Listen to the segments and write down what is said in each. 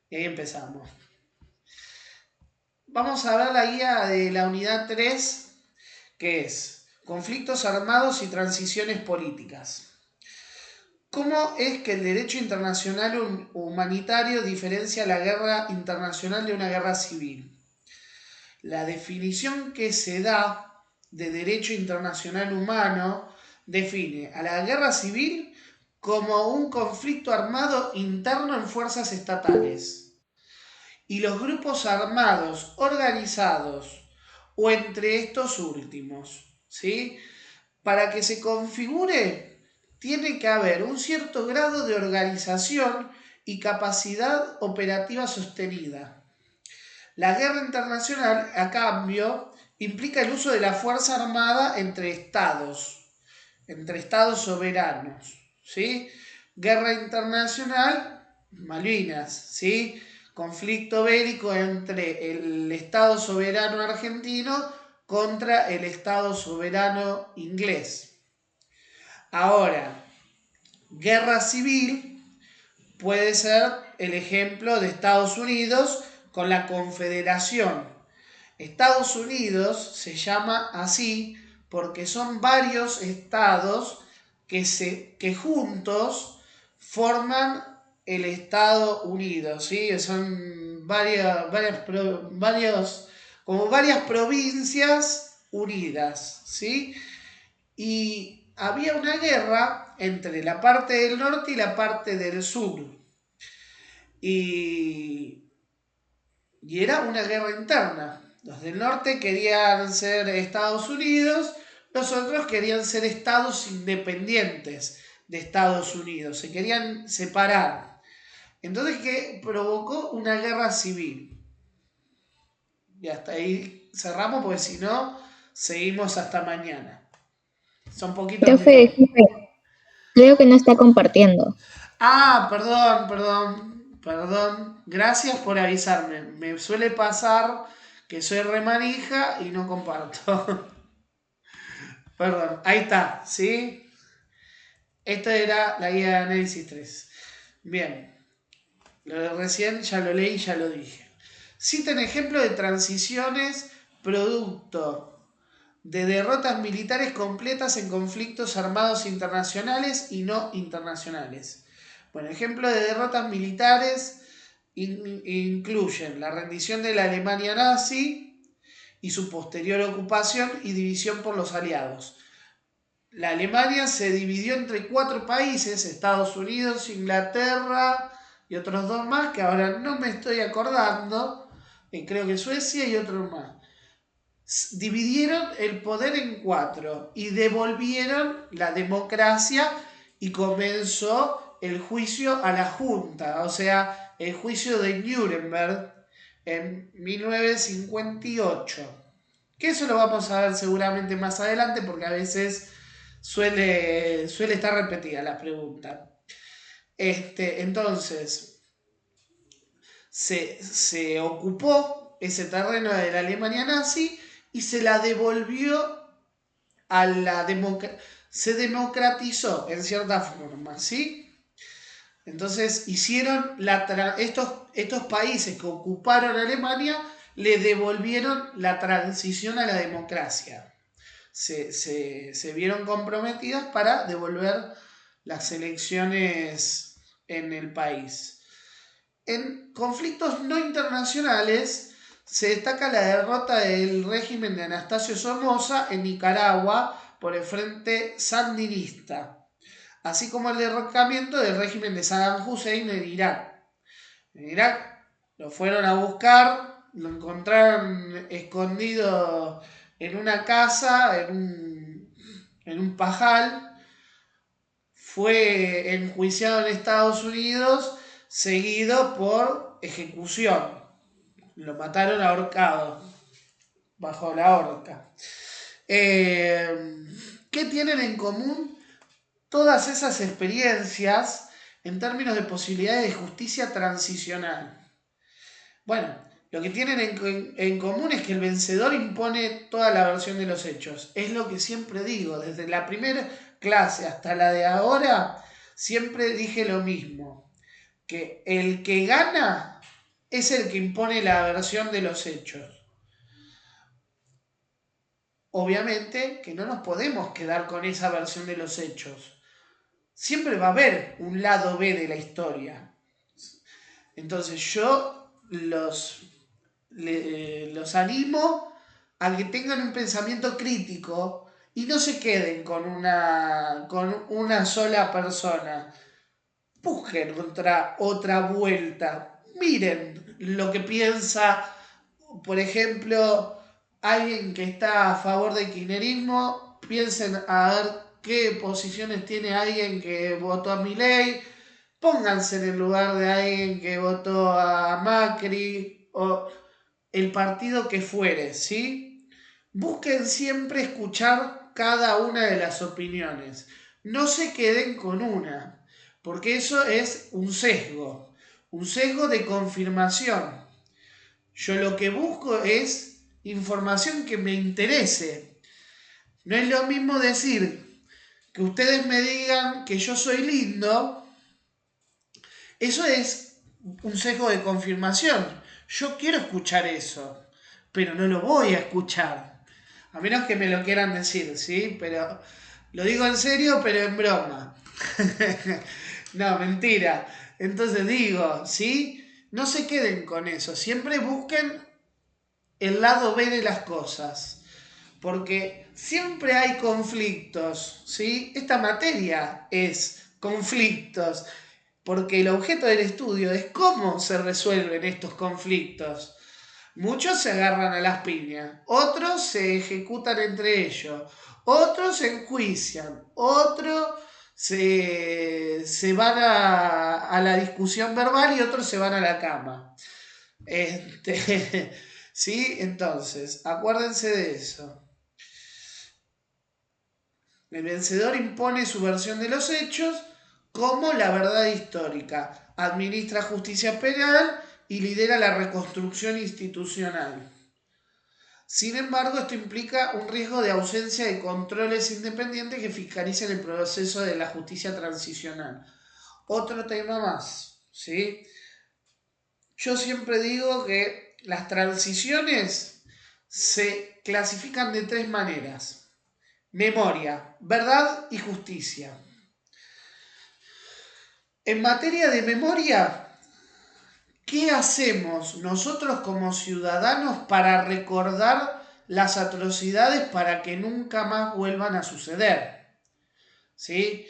Y ahí empezamos. Vamos a ver la guía de la unidad 3, que es conflictos armados y transiciones políticas. ¿Cómo es que el derecho internacional humanitario diferencia la guerra internacional de una guerra civil? La definición que se da de derecho internacional humano define a la guerra civil como un conflicto armado interno en fuerzas estatales y los grupos armados organizados o entre estos últimos, ¿sí? Para que se configure, tiene que haber un cierto grado de organización y capacidad operativa sostenida. La guerra internacional, a cambio, implica el uso de la fuerza armada entre estados soberanos, ¿sí? Guerra internacional, Malvinas, ¿sí? Conflicto bélico entre el Estado soberano argentino contra el Estado soberano inglés. Ahora, guerra civil puede ser el ejemplo de Estados Unidos con la Confederación. Estados Unidos se llama así porque son varios estados que juntos forman el Estado Unido, ¿sí? Son como varias provincias unidas, ¿sí? Y había una guerra entre la parte del norte y la parte del sur. Y, y era una guerra interna. Los del norte querían ser Estados Unidos, los otros querían ser estados independientes de Estados Unidos, se querían separar. Entonces, ¿qué provocó una guerra civil? Y hasta ahí cerramos, porque si no, seguimos hasta mañana. Son poquitos Profe, minutos. creo que no está compartiendo. Ah, perdón. Gracias por avisarme. Me suele pasar que soy remanija y no comparto. Perdón, ahí está, ¿sí? Esta era la guía de análisis 3. Bien, lo de recién ya lo leí, ya lo dije. Citen ejemplo de transiciones producto de derrotas militares completas en conflictos armados internacionales y no internacionales. Bueno, ejemplo de derrotas militares incluyen la rendición de la Alemania nazi y su posterior ocupación y división por los aliados. La Alemania se dividió entre 4 países, Estados Unidos, Inglaterra y otros 2 más, que ahora no me estoy acordando, creo que Suecia y otro más. Dividieron el poder en 4 y devolvieron la democracia y comenzó el juicio a la Junta, o sea, el juicio de Nuremberg en 1958. Que eso lo vamos a ver seguramente más adelante porque a veces suele estar repetida la pregunta. Entonces, se ocupó ese terreno de la Alemania nazi y se la devolvió a la democracia. Se democratizó en cierta forma, ¿sí? Entonces hicieron estos países que ocuparon Alemania le devolvieron la transición a la democracia. Se vieron comprometidas para devolver las elecciones en el país. En conflictos no internacionales se destaca la derrota del régimen de Anastasio Somoza en Nicaragua por el Frente Sandinista, así como el derrocamiento del régimen de Saddam Hussein en Irak. En Irak lo fueron a buscar, lo encontraron escondido en una casa, en un pajal, fue enjuiciado en Estados Unidos, seguido por ejecución. Lo mataron ahorcado, bajo la horca. ¿Qué tienen en común todas esas experiencias en términos de posibilidades de justicia transicional? Bueno, lo que tienen en común es que el vencedor impone toda la versión de los hechos. Es lo que siempre digo, desde la primera clase hasta la de ahora, siempre dije lo mismo, que el que gana es el que impone la versión de los hechos. Obviamente que no nos podemos quedar con esa versión de los hechos. Siempre va a haber un lado B de la historia. Entonces yo los animo a que tengan un pensamiento crítico y no se queden con una sola persona. Busquen otra vuelta. Miren lo que piensa, por ejemplo, alguien que está a favor del kirchnerismo. Piensen a ver qué posiciones tiene alguien que votó a Milei. Pónganse en el lugar de alguien que votó a Macri o el partido que fuere, ¿sí? Busquen siempre escuchar cada una de las opiniones. No se queden con una, porque eso es un sesgo de confirmación. Yo lo que busco es información que me interese. No es lo mismo decir que ustedes me digan que yo soy lindo. Eso es un sesgo de confirmación. Yo quiero escuchar eso, pero no lo voy a escuchar. A menos que me lo quieran decir, ¿sí? Pero lo digo en serio, pero en broma. No, mentira. Entonces digo, ¿sí? No se queden con eso. Siempre busquen el lado B de las cosas. Porque siempre hay conflictos, ¿sí? Esta materia es conflictos. Porque el objeto del estudio es cómo se resuelven estos conflictos. Muchos se agarran a las piñas, otros se ejecutan entre ellos, otros se enjuician, otros se van a la discusión verbal y otros se van a la cama. ¿Sí? Entonces, acuérdense de eso. El vencedor impone su versión de los hechos como la verdad histórica, administra justicia penal y lidera la reconstrucción institucional. Sin embargo, esto implica un riesgo de ausencia de controles independientes que fiscalicen el proceso de la justicia transicional. Otro tema más, ¿sí? Yo siempre digo que las transiciones se clasifican de tres maneras: memoria, verdad y justicia. En materia de memoria, ¿qué hacemos nosotros como ciudadanos para recordar las atrocidades para que nunca más vuelvan a suceder? ¿Sí?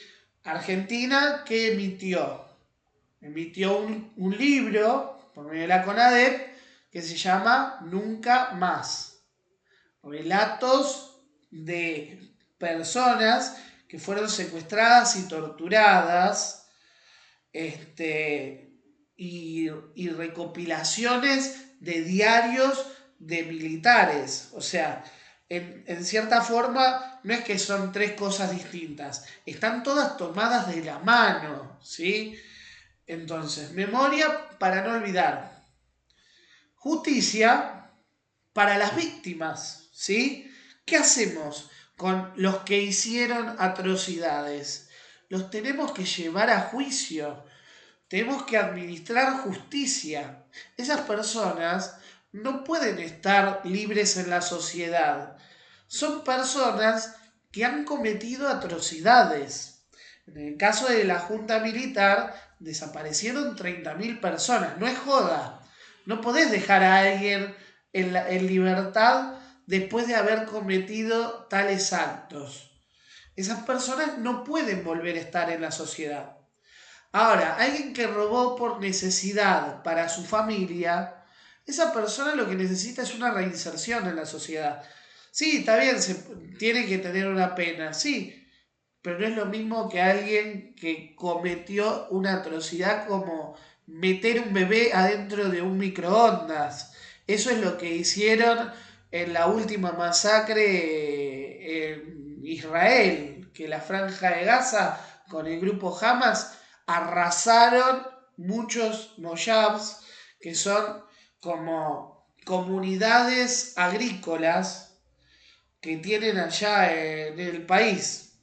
Argentina, ¿qué emitió? Emitió un libro por medio de la CONADEP que se llama Nunca Más. Relatos de personas que fueron secuestradas y torturadas, y recopilaciones de diarios de militares. O sea, en cierta forma, no es que son tres cosas distintas, están todas tomadas de la mano, ¿sí? Entonces, memoria para no olvidar. Justicia para las víctimas, ¿sí? ¿Qué hacemos con los que hicieron atrocidades? Los tenemos que llevar a juicio. Tenemos que administrar justicia. Esas personas no pueden estar libres en la sociedad. Son personas que han cometido atrocidades. En el caso de la Junta Militar, desaparecieron 30.000 personas. No es joda. No podés dejar a alguien en libertad después de haber cometido tales actos. Esas personas no pueden volver a estar en la sociedad. Ahora, alguien que robó por necesidad para su familia, esa persona lo que necesita es una reinserción en la sociedad. Sí, está bien, se tiene que tener una pena, sí, pero no es lo mismo que alguien que cometió una atrocidad como meter un bebé adentro de un microondas. Eso es lo que hicieron en la última masacre en Israel, que la Franja de Gaza con el grupo Hamas arrasaron muchos moshavs, que son como comunidades agrícolas que tienen allá en el país.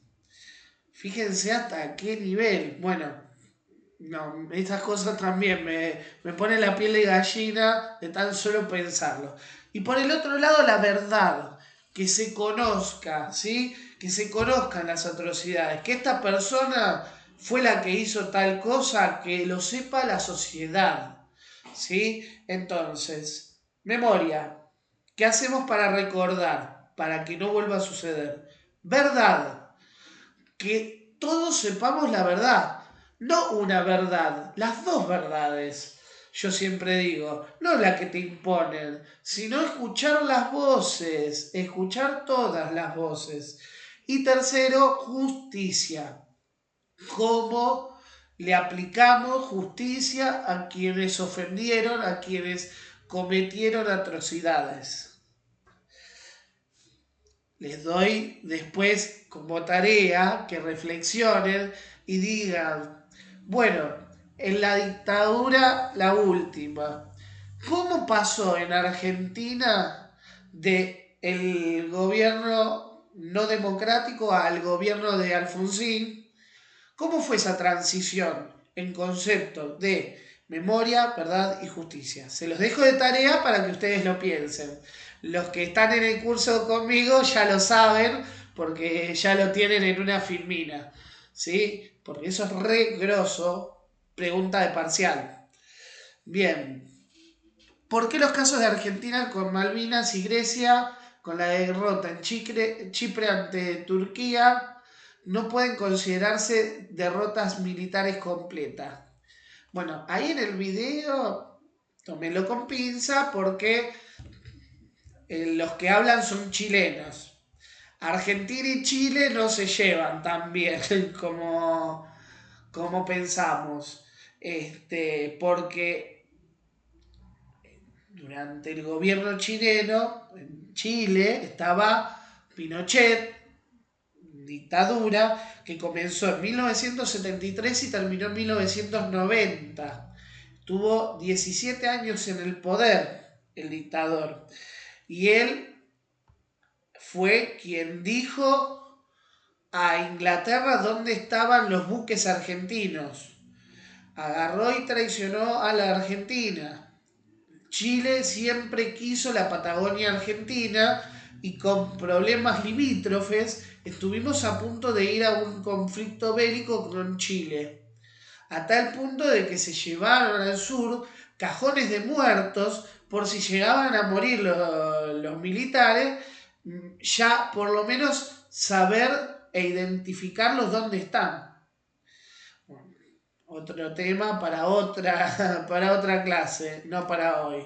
Fíjense hasta qué nivel. Bueno, No, estas cosas también me pone la piel de gallina de tan solo pensarlo. Y por el otro lado, la verdad, que se conozca, ¿sí? Que se conozcan las atrocidades, que esta persona fue la que hizo tal cosa, que lo sepa la sociedad, ¿sí? Entonces, memoria, ¿qué hacemos para recordar, para que no vuelva a suceder? Verdad, que todos sepamos la verdad, no una verdad, las dos verdades. Yo siempre digo, no la que te imponen, sino escuchar las voces, escuchar todas las voces. Y tercero, justicia. ¿Cómo le aplicamos justicia a quienes ofendieron, a quienes cometieron atrocidades? Les doy después como tarea que reflexionen y digan, bueno, en la dictadura, la última, ¿cómo pasó en Argentina de el gobierno no democrático al gobierno de Alfonsín? ¿Cómo fue esa transición en concepto de memoria, verdad y justicia? Se los dejo de tarea para que ustedes lo piensen. Los que están en el curso conmigo ya lo saben porque ya lo tienen en una filmina. ¿Sí? Porque eso es re grosso. Pregunta de parcial. Bien. ¿Por qué los casos de Argentina con Malvinas y Grecia, con la derrota en Chipre ante Turquía, no pueden considerarse derrotas militares completas? Bueno, ahí en el video tómenlo con pinza porque los que hablan son chilenos. Argentina y Chile no se llevan tan bien como pensamos. Porque durante el gobierno chileno, en Chile, estaba Pinochet, dictadura, que comenzó en 1973 y terminó en 1990. Tuvo 17 años en el poder el dictador. Y él fue quien dijo a Inglaterra dónde estaban los buques argentinos. Agarró y traicionó a la Argentina. Chile siempre quiso la Patagonia Argentina y con problemas limítrofes estuvimos a punto de ir a un conflicto bélico con Chile, a tal punto de que se llevaron al sur cajones de muertos por si llegaban a morir los militares, ya por lo menos saber e identificarlos dónde están. Bueno, otro tema para otra clase, no para hoy.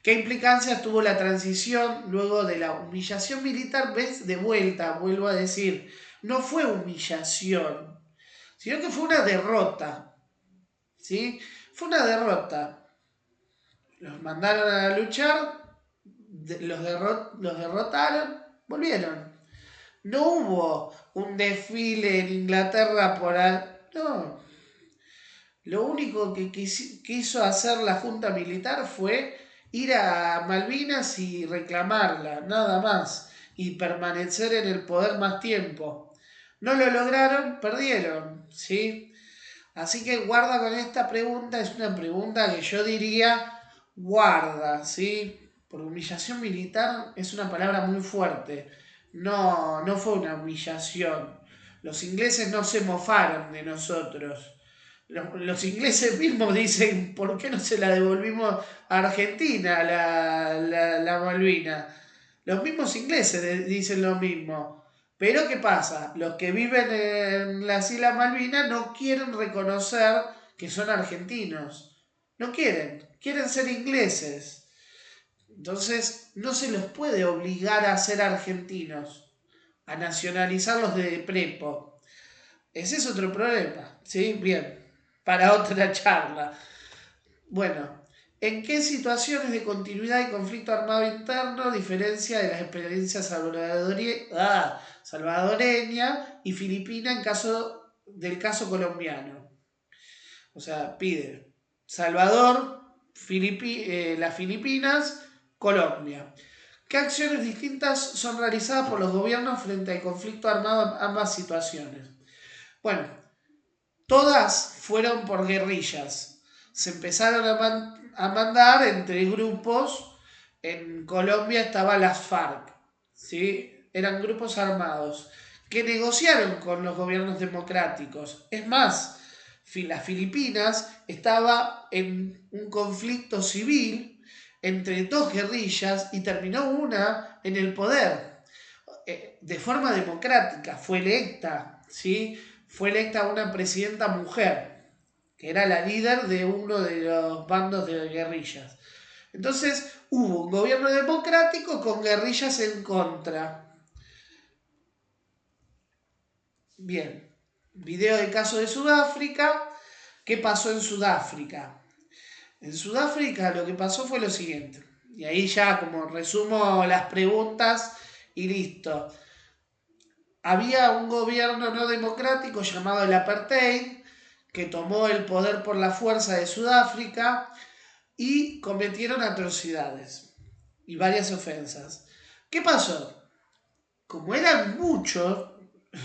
¿Qué implicancias tuvo la transición luego de la humillación militar? ¿Ves? De vuelta, vuelvo a decir, no fue humillación, sino que fue una derrota, ¿sí? Fue una derrota. Los mandaron a luchar, los derrotaron, volvieron. No hubo un desfile en Inglaterra por ahí, no. Lo único que quiso hacer la Junta Militar fue ir a Malvinas y reclamarla, nada más, y permanecer en el poder más tiempo. No lo lograron, perdieron, ¿sí? Así que guarda con esta pregunta, es una pregunta que yo diría guarda, ¿sí? Porque humillación militar es una palabra muy fuerte. No, no fue una humillación. Los ingleses no se mofaron de nosotros. Los ingleses mismos dicen, ¿por qué no se la devolvimos a Argentina, la Malvina? Los mismos ingleses dicen lo mismo. Pero ¿qué pasa? Los que viven en las Islas Malvinas no quieren reconocer que son argentinos. No quieren, quieren ser ingleses. Entonces no se los puede obligar a ser argentinos, a nacionalizarlos de prepo. Ese es otro problema, ¿sí? Bien, para otra charla. Bueno, ¿en qué situaciones de continuidad y conflicto armado interno diferencia de las experiencias salvadoreña y filipina en caso del caso colombiano? O sea, pide Salvador, las Filipinas, Colombia. ¿Qué acciones distintas son realizadas por los gobiernos frente al conflicto armado en ambas situaciones? Bueno, Todas fueron por guerrillas. Se empezaron a mandar entre grupos. En Colombia estaban las FARC, ¿sí? Eran grupos armados que negociaron con los gobiernos democráticos. Es más, las Filipinas estaba en un conflicto civil entre dos guerrillas y terminó una en el poder de forma democrática. Fue electa, ¿sí? Fue electa una presidenta mujer, que era la líder de uno de los bandos de guerrillas. Entonces hubo un gobierno democrático con guerrillas en contra. Bien, video del caso de Sudáfrica. ¿Qué pasó en Sudáfrica? En Sudáfrica lo que pasó fue lo siguiente. Y ahí ya como resumo las preguntas y listo. Había un gobierno no democrático llamado el Apartheid que tomó el poder por la fuerza de Sudáfrica y cometieron atrocidades y varias ofensas. ¿Qué pasó? Como eran muchos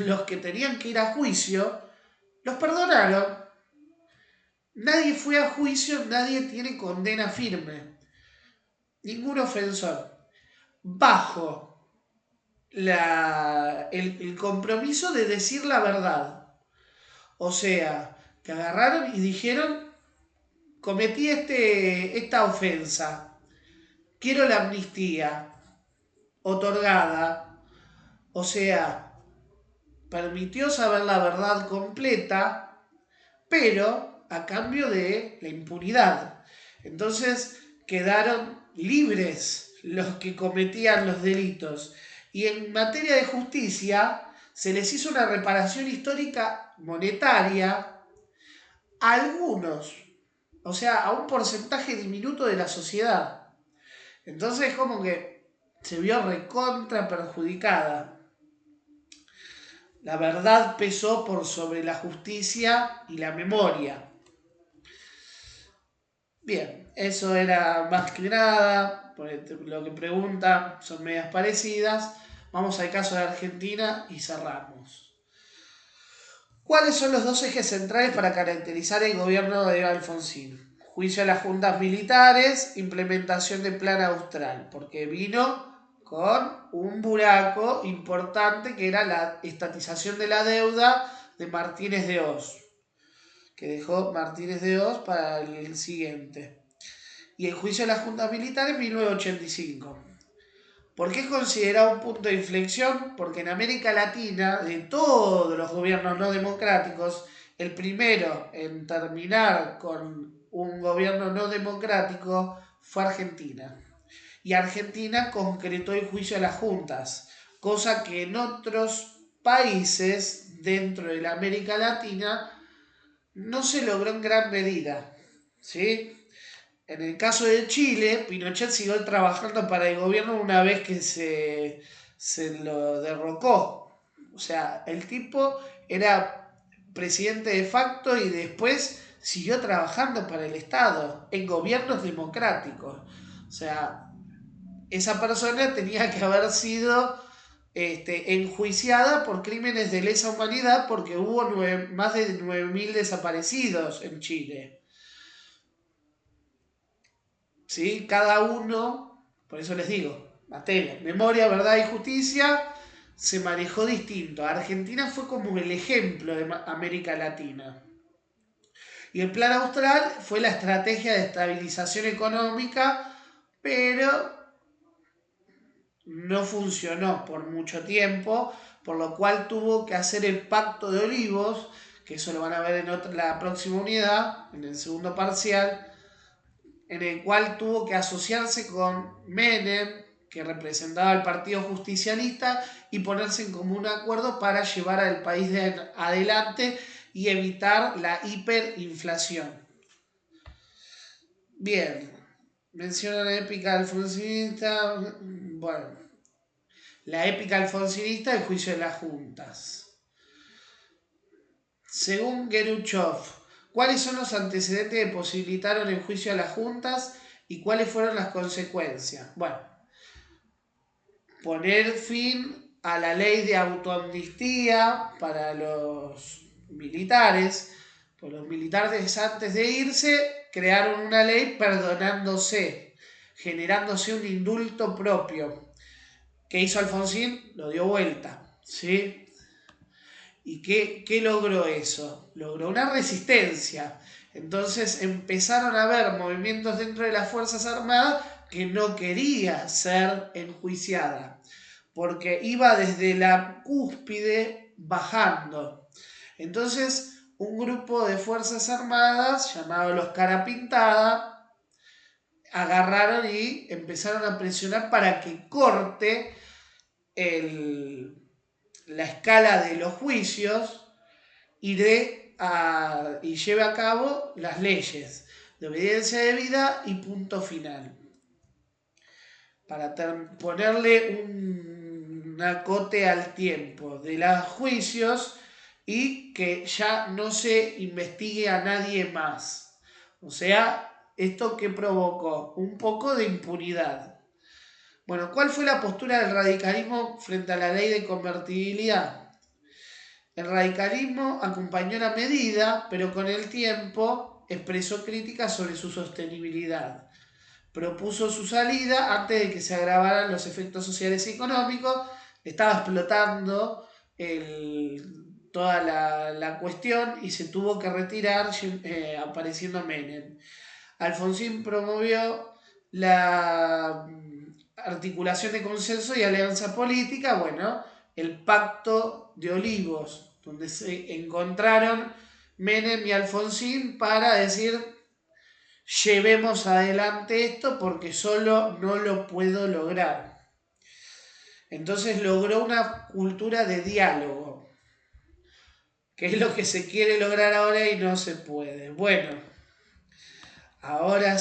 los que tenían que ir a juicio, los perdonaron. Nadie fue a juicio, nadie tiene condena firme. Ningún ofensor. Bajo el compromiso de decir la verdad. O sea, que agarraron y dijeron, cometí esta ofensa, quiero la amnistía otorgada. O sea, permitió saber la verdad completa, pero a cambio de la impunidad. Entonces quedaron libres los que cometían los delitos. Y en materia de justicia se les hizo una reparación histórica monetaria a algunos, o sea, a un porcentaje diminuto de la sociedad. Entonces como que se vio recontra perjudicada. La verdad pesó por sobre la justicia y la memoria. Bien, eso era más que nada, por lo que preguntan son medias parecidas. Vamos al caso de Argentina y cerramos. ¿Cuáles son los dos ejes centrales para caracterizar el gobierno de Alfonsín? Juicio a las juntas militares, implementación del plan austral, porque vino con un buraco importante que era la estatización de la deuda de Martínez de Oz, que dejó Martínez de Oz para el siguiente. Y el juicio a las juntas militares en 1985. ¿Por qué es considerado un punto de inflexión? Porque en América Latina, de todos los gobiernos no democráticos, el primero en terminar con un gobierno no democrático fue Argentina. Y Argentina concretó el juicio a las juntas, cosa que en otros países dentro de la América Latina no se logró en gran medida. ¿Sí? En el caso de Chile, Pinochet siguió trabajando para el gobierno una vez que se lo derrocó. O sea, el tipo era presidente de facto y después siguió trabajando para el Estado, en gobiernos democráticos. O sea, esa persona tenía que haber sido enjuiciada por crímenes de lesa humanidad porque hubo más de 9.000 desaparecidos en Chile. ¿Sí? Cada uno, por eso les digo, materia, memoria, verdad y justicia, se manejó distinto. Argentina fue como el ejemplo de América Latina. Y el plan austral fue la estrategia de estabilización económica, pero no funcionó por mucho tiempo, por lo cual tuvo que hacer el Pacto de Olivos, que eso lo van a ver en la próxima unidad, en el segundo parcial, en el cual tuvo que asociarse con Menem, que representaba al Partido Justicialista, y ponerse en común acuerdo para llevar al país adelante y evitar la hiperinflación. Bien, menciona la épica alfonsinista. Bueno, la épica alfonsinista, el juicio de las juntas. Según Geruchov, ¿cuáles son los antecedentes que posibilitaron el juicio a las juntas y cuáles fueron las consecuencias? Bueno, poner fin a la ley de autoamnistía para los militares, Pues los militares antes de irse crearon una ley perdonándose, generándose un indulto propio. ¿Qué hizo Alfonsín? Lo dio vuelta, ¿sí? ¿Y qué logró eso? Logró una resistencia. Entonces empezaron a haber movimientos dentro de las Fuerzas Armadas que no quería ser enjuiciada, porque iba desde la cúspide bajando. Entonces, un grupo de Fuerzas Armadas, llamado los Cara Pintada, agarraron y empezaron a presionar para que corte la escala de los juicios y lleve a cabo las leyes de obediencia debida y punto final. Para ponerle un acote al tiempo de los juicios y que ya no se investigue a nadie más. O sea, ¿esto qué provocó? Un poco de impunidad. Bueno, ¿cuál fue la postura del radicalismo frente a la ley de convertibilidad? El radicalismo acompañó la medida, pero con el tiempo expresó críticas sobre su sostenibilidad. Propuso su salida antes de que se agravaran los efectos sociales y económicos. Estaba explotando toda la cuestión y se tuvo que retirar apareciendo Menem. Alfonsín promovió la articulación de consenso y alianza política, bueno, el Pacto de Olivos, donde se encontraron Menem y Alfonsín para decir: llevemos adelante esto porque solo no lo puedo lograr. Entonces logró una cultura de diálogo, que es lo que se quiere lograr ahora y no se puede. Bueno, ahora